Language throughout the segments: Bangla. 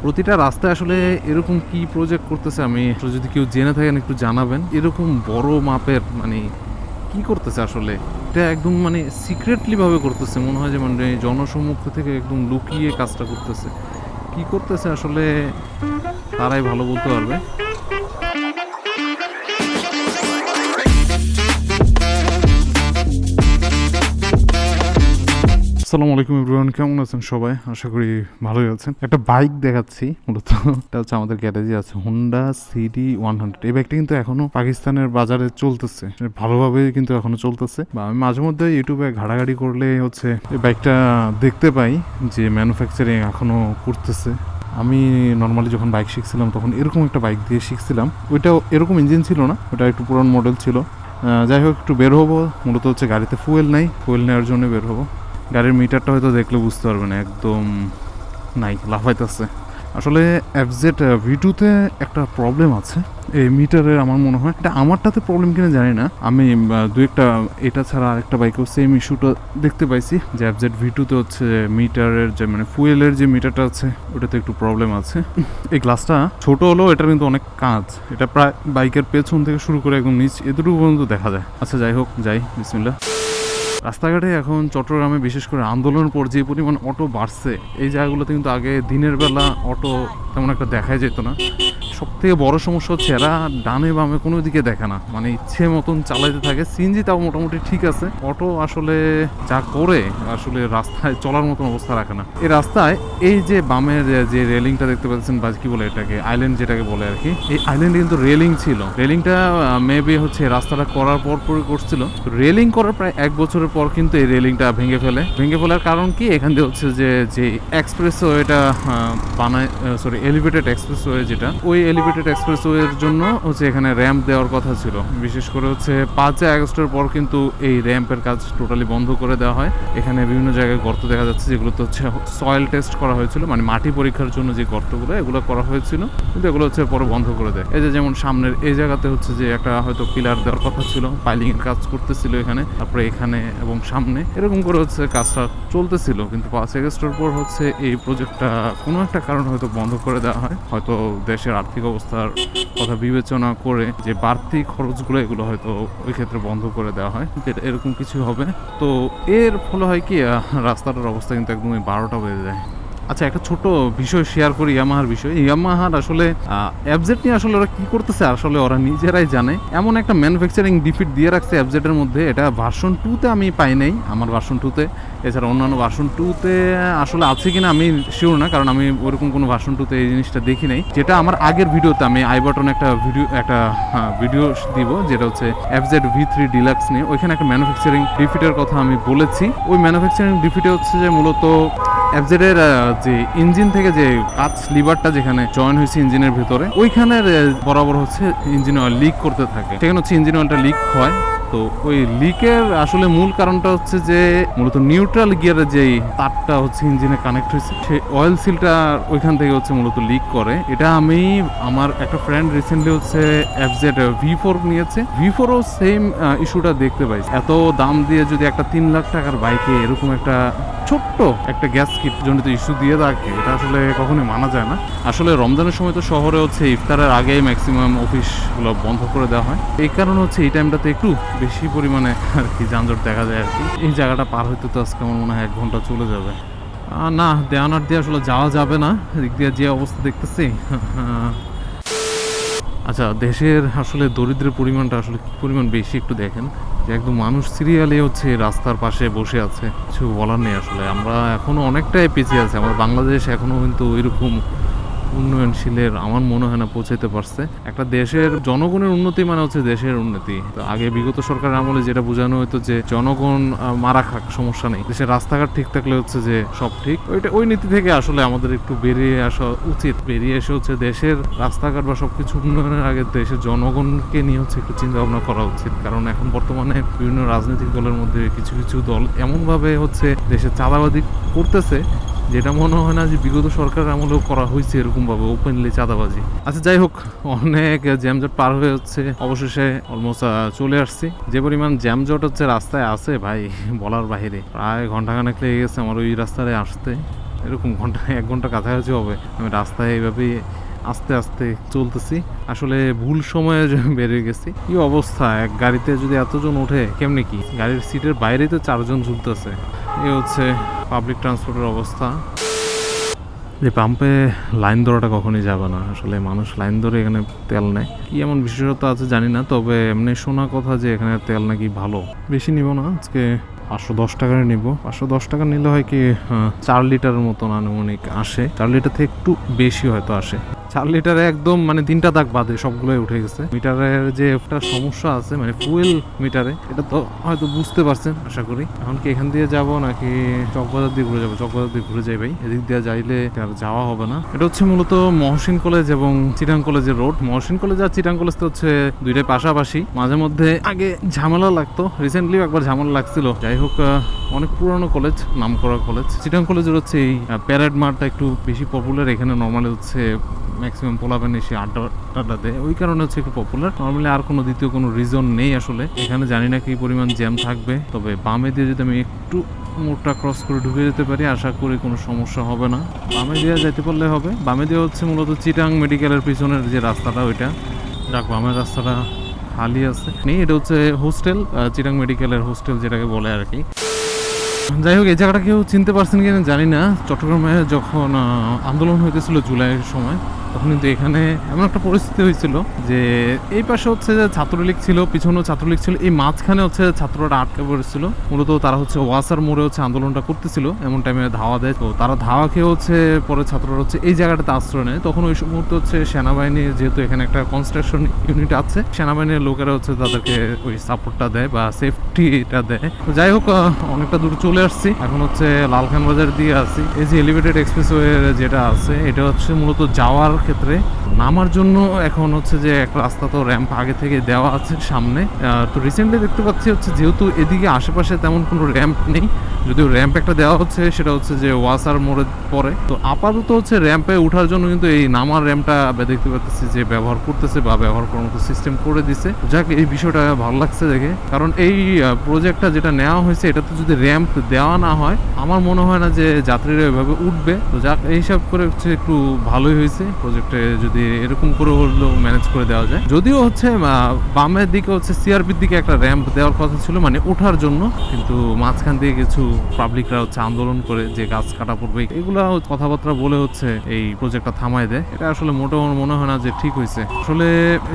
প্রতিটা রাস্তায় আসলে এরকম কি প্রজেক্ট করতেছে, আমি যদি কেউ জেনে থাকেন একটু জানাবেন। এরকম বড় মাপের মানে কি করতেছে আসলে, এটা একদম মানে সিক্রেটলি ভাবে করতেছে, মনে হয় যে মানে জনসম্মুখ থেকে একদম লুকিয়ে কাজটা করতেছে। কি করতেছে আসলে তারাই ভালো বলতে পারবে। আসসালামু আলাইকুম এভরিওয়ান, কেমন আছেন সবাই? আশা করি ভালোই আছেন। একটা বাইক দেখাচ্ছি, মূলত এটা হচ্ছে আমাদের গ্যারেজে আছে, হোন্ডা সিডি 100। এই বাইকটা কিন্তু এখনো পাকিস্তানের বাজারে চলতেছে, ভালোভাবে কিন্তু এখনো চলতেছে। বা আমি মাঝে মধ্যে ইউটিউবে ঘাটাঘাটি করলে হচ্ছে এই বাইকটা দেখতে পাই যে ম্যানুফ্যাকচারিং এখনো করতেছে। আমি নর্মালি যখন বাইক শিখছিলাম তখন এরকম একটা বাইক দিয়ে শিখছিলাম, ওইটাও এরকম ইঞ্জিন ছিল না, ওটা একটু পুরান মডেল ছিল। যাই হোক, একটু বের হবো, মূলত হচ্ছে গাড়িতে ফুয়েল নাই, ফুয়েল নেওয়ার জন্য বের হবো। গাড়ির মিটারটা হয়তো দেখলে বুঝতে পারবেন, একদম নাই, লাফাইতেছে। আসলে এফজেড V2-তে একটা প্রবলেম আছে এই মিটারের, আমার মনে হয় এটা আমারটাতে প্রবলেম কিনা জানি না। আমি দু একটা এটা ছাড়া আরেকটা বাইকেও সেম ইস্যুটা দেখতে পাইছি, যে এফজেড V2-তে হচ্ছে মিটারের যে মানে ফুয়েলের যে মিটারটা আছে ওটাতে একটু প্রবলেম আছে। এই গ্লাসটা ছোট হলেও এটার কিন্তু অনেক কাজ, এটা প্রায় বাইকের পেছন থেকে শুরু করে একদম নিচ এতটুকু পর্যন্ত দেখা যায়। আচ্ছা যাই হোক, যাই বিসমিল্লাহ। রাস্তাঘাটে এখন চট্টগ্রামে বিশেষ করে আন্দোলনের পর যে পরিমাণ অটো বাড়ছে, এই জায়গাগুলোতে কিন্তু আগে দিনের বেলা অটো তেমন একটা দেখাই যেত না। সব থেকে বড় সমস্যা হচ্ছে এরা ডানে বামে কোনো দিকে দেখে না, মানে ইচ্ছে মতন চালাইতে থাকে। সিএনজি তাও মোটামুটি ঠিক আছে, অটো আসলে যা করে আসলে রাস্তায় চলার মতন অবস্থা রাখে না। এই রাস্তায় এই যে বামের যে রেলিংটা দেখতে পাচ্ছেন, বা কি বলে এটাকে, আইল্যান্ড যেটাকে বলে আর কি, এই আইল্যান্ডে কিন্তু রেলিং ছিল। রেলিংটা মেবি হচ্ছে রাস্তাটা করার পর করছিল। রেলিং করার প্রায় 1 বছরের পর কিন্তু এই রেলিংটা ভেঙে ফেলার কারণ কি, এখান দিয়ে হচ্ছে যে এক্সপ্রেসওয়েটা বানায়, সরি এলিভেটেড এক্সপ্রেসওয়ে, যেটা ওই এলিভেটেড এক্সপ্রেসওয়ের জন্য হচ্ছে এখানে র্যাম্প দেওয়ার কথা ছিল। বিশেষ করে হচ্ছে 5 আগস্টের পর কিন্তু এই র্যাম্পের কাজ টোটালি বন্ধ করে দেওয়া হয়। এখানে বিভিন্ন জায়গায় গর্ত দেখা যাচ্ছে, যেগুলোতে হচ্ছে সয়েল টেস্ট করা হয়েছিল, মানে মাটি পরীক্ষার জন্য যে গর্তগুলো এগুলো করা হয়েছিল, কিন্তু এগুলো হচ্ছে পরে বন্ধ করে দেয়। এই যে যেমন সামনের এই জায়গাতে হচ্ছে যে একটা হয়তো পিলার দেওয়ার কথা ছিল, পাইলিং এর কাজ করতেছিল এখানে, তারপরে এখানে এবং সামনে এরকম করে হচ্ছে কাজটা চলতেছিল। কিন্তু 5 আগস্টের পর হচ্ছে এই প্রজেক্টটা কোনো একটা কারণে হয়তো বন্ধ করে দেওয়া হয়, হয়তো দেশের আর্থিক অবস্থার কথা বিবেচনা করে যে বাড়তি খরচগুলো এগুলো হয়তো ওই ক্ষেত্রে বন্ধ করে দেওয়া হয়, এরকম কিছু হবে। তো এর ফলে হয় কি, রাস্তাটার অবস্থা কিন্তু একদমই 12টা বেজে যায়। আচ্ছা, একটা ছোট বিষয় শেয়ার করি, ইয়ামাহার বিষয়। ইয়ামাহার আসলে এফজেড নিয়ে আসলে ওরা কি করতেছে আসলে ওরা নিজেরাই জানে। এমন একটা ম্যানুফ্যাকচারিং ডিফিট দিয়ে রাখছে এফজেডের মধ্যে, এটা ভার্সন 2-তে আমি পাই নাই, আমার ভার্সন 2-তে। এছাড়া অন্যান্য ভার্সন 2-তে আসলে আছে কিনা আমি শিওর না, কারণ আমি ওরকম কোনো ভার্সন 2-তে এই জিনিসটা দেখি নাই। যেটা আমার আগের ভিডিওতে আমি আই বাটনে একটা ভিডিও দিব, যেটা হচ্ছে এফজেড V3 ডিলাক্স নিয়ে, ওইখানে একটা ম্যানুফ্যাকচারিং ডিফিটের কথা আমি বলেছি। ওই ম্যানুফ্যাকচারিং ডিফিটে হচ্ছে যে মূলত এফজেড এর যে ইঞ্জিন থেকে যে কাঁচ লিভারটা যেখানে জয়েন হয়েছে ইঞ্জিনের ভিতরে, ওইখানের বরাবর হচ্ছে ইঞ্জিন অয়েল লিক করতে থাকে, সেখানে হচ্ছে ইঞ্জিন অয়েলটা লিক হয়। তো ওই লিকের আসলে মূল কারণটা হচ্ছে যে মূলত নিউট্রাল গিয়ারের যেই তারটা হচ্ছে ইঞ্জিনে কানেক্ট হয়েছে, সেই অয়েল সিলটা ওইখান থেকে হচ্ছে মূলত লিক করে। এটা আমি আমার একটা ফ্রেন্ড রিসেন্টলি হচ্ছে এফজেড V4 নিয়েছে, V4ও সেম ইস্যুটা দেখতে পাইছি। এত দাম দিয়ে যদি একটা 3 লাখ টাকার বাইকে এরকম একটা ছোট্ট একটা গ্যাস কিট জনিত ইস্যু দিয়ে থাকে, এটা আসলে কখনোই মানা যায় না। আসলে রমজানের সময় তো শহরে হচ্ছে ইফতারের আগেই ম্যাক্সিমাম অফিসগুলো বন্ধ করে দেওয়া হয়, এই কারণে হচ্ছে এই টাইমটাতে একটু বেশি পরিমাণে আর কি যানজট দেখা যায় আর কি। এই জায়গাটা পার হইতে তো আজকে আমার মনে হয় 1 ঘন্টা চলে যাবে। না, দেওয়ানার দিয়ে আসলে যাওয়া যাবে না, এদিক দিয়ে যে অবস্থা দেখতেছি। আচ্ছা, দেশের আসলে দরিদ্রের পরিমাণটা আসলে কি পরিমাণ বেশি একটু দেখেন, যে একদম মানুষ সিরিয়ালে হচ্ছে রাস্তার পাশে বসে আছে, কিছু বলার নেই। আসলে আমরা এখনো অনেকটাই পিছিয়ে আছি, আমাদের বাংলাদেশ এখনো কিন্তু ওইরকম উন্নয়নশীলের আমার মনে হয় না পৌঁছাইতে পারছে। একটা দেশের জনগণের উন্নতি মানে হচ্ছে দেশের উন্নতি। তো আগে বিগত সরকারের আমলে যেটা বোঝানো হতো যে জনগণ মারা খাক, সমস্যা নেই, দেশের রাস্তাঘাট ঠিক থাকলে হচ্ছে যে সব ঠিক, ওই নীতি থেকে আসলে আমাদের একটু বেরিয়ে আসা উচিত। বেরিয়ে এসে হচ্ছে দেশের রাস্তাঘাট বা সবকিছু উন্নয়নের আগে দেশের জনগণকে নিয়ে হচ্ছে একটু চিন্তা ভাবনা করা উচিত। কারণ এখন বর্তমানে বিভিন্ন রাজনৈতিক দলের মধ্যে কিছু কিছু দল এমনভাবে হচ্ছে দেশের চাঁদাবাজি করতেছে, যেটা মনে হয় না যে বিগত সরকারের আমলেও করা হয়েছে এরকম ভাবে ওপেনলি চাঁদাবাজি। আচ্ছা যাই হোক, অনেক জ্যামজট পার হয়ে হচ্ছে অবশেষে অলমোস্ট চলে আসছি। যে পরিমাণ জ্যামজট হচ্ছে রাস্তায় আছে ভাই, বলার বাহিরে। প্রায় ঘন্টাখানেক লেগে গেছে আমার ওই রাস্তায় আসতে। এরকম ঘন্টা 1 ঘন্টা কাছাকাছি হবে আমি রাস্তায় এইভাবে আস্তে আস্তে চলতেছি। আসলে ভুল সময়ে বেরিয়ে গেছি। কি অবস্থা, এক গাড়িতে যদি এতজন ওঠে কেমনি কি, গাড়ির সিটের বাইরেই তো 4 জন ঝুলতেছে। এই হচ্ছে পাবলিক ট্রান্সপোর্টের অবস্থা। যে পাম্পে লাইন ধরাটা কখনই যাবে না, আসলে মানুষ লাইন ধরে এখানে তেল নেয়। কি এমন বিশেষত্ব আছে জানি না, তবে এমনি শোনা কথা যে এখানে তেল নাকি ভালো। বেশি নিব না, আজকে 510 টাকার নিব। 510 টাকা নিলে হয় কি 4 লিটারের মতন আনুমানিক আসে। 4 লিটার থেকে একটু বেশি হয়তো আসে। 4 লিটারে একদম মানে 3টা দাগ বাদে সবগুলোই উঠে গেছে। মিটারের যে একটা সমস্যা আছে মানে ফুয়েল মিটারে, এটা তো হয়তো বুঝতে পারছেন আশা করি। এখন কি এখান দিয়ে যাব নাকি চকবাজার দিয়ে ঘুরে যাবো? চকবাজার দিয়ে ঘুরে যাই ভাই, এদিক দিয়ে যাইলে আর যাওয়া হবে না। এটা হচ্ছে মূলত মহসিন কলেজ এবং চিটাং কলেজের রোড। মহসিন কলেজ আর চিটাং কলেজ তো হচ্ছে দুইটাই পাশাপাশি। মাঝে মধ্যে আগে ঝামেলা লাগতো, রিসেন্টলি একবার ঝামেলা লাগছিল। যাই হোক, অনেক পুরানো কলেজ, নাম করা কলেজ। চিটাং কলেজের হচ্ছে এই প্যারেড মাঠটা একটু বেশি পপুলার। এখানে নর্মালি হচ্ছে ম্যাক্সিমাম পোলাবেন এসে আড্ডা দেয়, ওই কারণে হচ্ছে একটু পপুলার। নর্মালি আর কোনো দ্বিতীয় কোনো রিজন নেই আসলে। এখানে জানি না কি পরিমাণ জ্যাম থাকবে, তবে বামে দিয়ে যদি আমি একটু মোড়টা ক্রস করে ঢুকে যেতে পারি আশা করি কোনো সমস্যা হবে না। বামে দিয়ে যেতে পারলে হবে। বামে দিয়ে হচ্ছে মূলত চিটাং মেডিকেলের পিছনের যে রাস্তাটা, ওইটা যাক, বামের রাস্তাটা খালি আছে। এটা হচ্ছে হোস্টেল, চিটাং মেডিকেলের হোস্টেল যেটাকে বলে আর কি। যাই হোক, এই জায়গাটা কেউ চিনতে পারছেন কিনা জানি না। চট্টগ্রামে যখন আন্দোলন হইতেছিল জুলাইয়ের সময়, তখন কিন্তু এখানে এমন একটা পরিস্থিতি হয়েছিল যে এই পাশে হচ্ছে যে ছাত্রলীগ ছিল, পিছনেও ছাত্রলীগ ছিল, এই মাঝখানে হচ্ছে ছাত্ররা আটকে পড়েছিল। মূলত তারা হচ্ছে ওয়াসার মোড়ে হচ্ছে আন্দোলনটা করতেছিল, এমন টাইমে ধাওয়া দেয়। তো তারা ধাওয়া খেয়ে হচ্ছে পরে ছাত্ররা হচ্ছে এই জায়গাটাতে আশ্রয় নেয়। তখন ওই মুহূর্তে হচ্ছে সেনাবাহিনীর, যেহেতু এখানে একটা কনস্ট্রাকশন ইউনিট আছে, সেনাবাহিনীর লোকেরা হচ্ছে তাদেরকে ওই সাপোর্টটা দেয় বা সেফটিটা দেয়। তো যাই হোক, অনেকটা দূর চলে আসছি। এখন হচ্ছে লালখান বাজার দিয়ে আসি। এই যে এলিভেটেড এক্সপ্রেসওয়ে যেটা আছে, এটা হচ্ছে মূলত যাওয়ার ক্ষেত্রে। নামার জন্য এখন হচ্ছে যে একটা রাস্তা তো র্যাম্প আগে থেকে দেওয়া আছে সামনে। তো রিসেন্টলি দেখতে পাচ্ছি হচ্ছে যেহেতু এদিকে আশেপাশে তেমন কোনো র্যাম্প নেই, যদিও র্যাম্প একটা দেওয়া হচ্ছে, সেটা হচ্ছে যে ওয়াসার মোড়ে পরে। তো আপাতত হচ্ছে র্যাম্পে ওঠার জন্য কিন্তু এই নামার র্যাম্পটা দেখতে পাচ্ছি যে ব্যবহার করতেছে বা ব্যবহার করার মতো সিস্টেম করে দিছে। যাক, এই বিষয়টা ভালো লাগছে দেখে, কারণ এই প্রজেক্টটা যেটা নেওয়া হয়েছে, এটাতে যদি র্যাম্প দেওয়া না হয় আমার মনে হয় না যে যাত্রীরা এভাবে উঠবে। তো যাক, এই হিসাব করে হচ্ছে একটু ভালোই হয়েছে প্রজেক্টে, যদি এরকম করে হলেও ম্যানেজ করে দেওয়া যায়। যদিও হচ্ছে বামের দিকে হচ্ছে সিআরপির দিকে একটা র্যাম্প দেওয়ার কথা ছিল মানে ওঠার জন্য, কিন্তু মাঝখান দিয়ে কিছু পাবলিকরা হচ্ছে আন্দোলন করে যে গাছ কাটা পড়বে এগুলা কথাবার্তা বলে হচ্ছে এই প্রজেক্টটা থামায় দেয়। এটা আসলে মোটেও মনে হয় না যে ঠিক হয়েছে। আসলে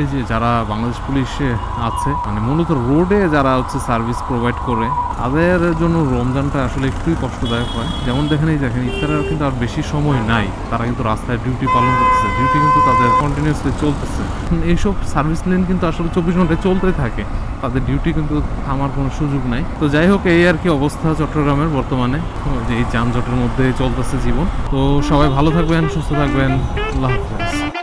এই যে যারা বাংলাদেশ পুলিশে আছে, মানে মূলত রোডে যারা হচ্ছে সার্ভিস প্রোভাইড করে, তাদের জন্য রমজানটা আসলে একটুই কষ্টদায়ক হয়। যেমন দেখেন ইফতারের কিন্তু আর বেশি সময় নাই, তারা কিন্তু রাস্তায় ডিউটি পালন করতেছে, ডিউটি কিন্তু তাদের কন্টিনিউসলি চলতেছে। এইসব সার্ভিস লেন কিন্তু আসলে 24 ঘন্টায় চলতেই থাকে, তাদের ডিউটি কিন্তু থামার কোনো সুযোগ নাই। তো যাই হোক, এই আর কি অবস্থা চট্টগ্রামের বর্তমানে, যে এই যানজটের মধ্যে চলতেছে জীবন। তো সবাই ভালো থাকবেন, সুস্থ থাকবেন, আল্লাহ হাফেজ।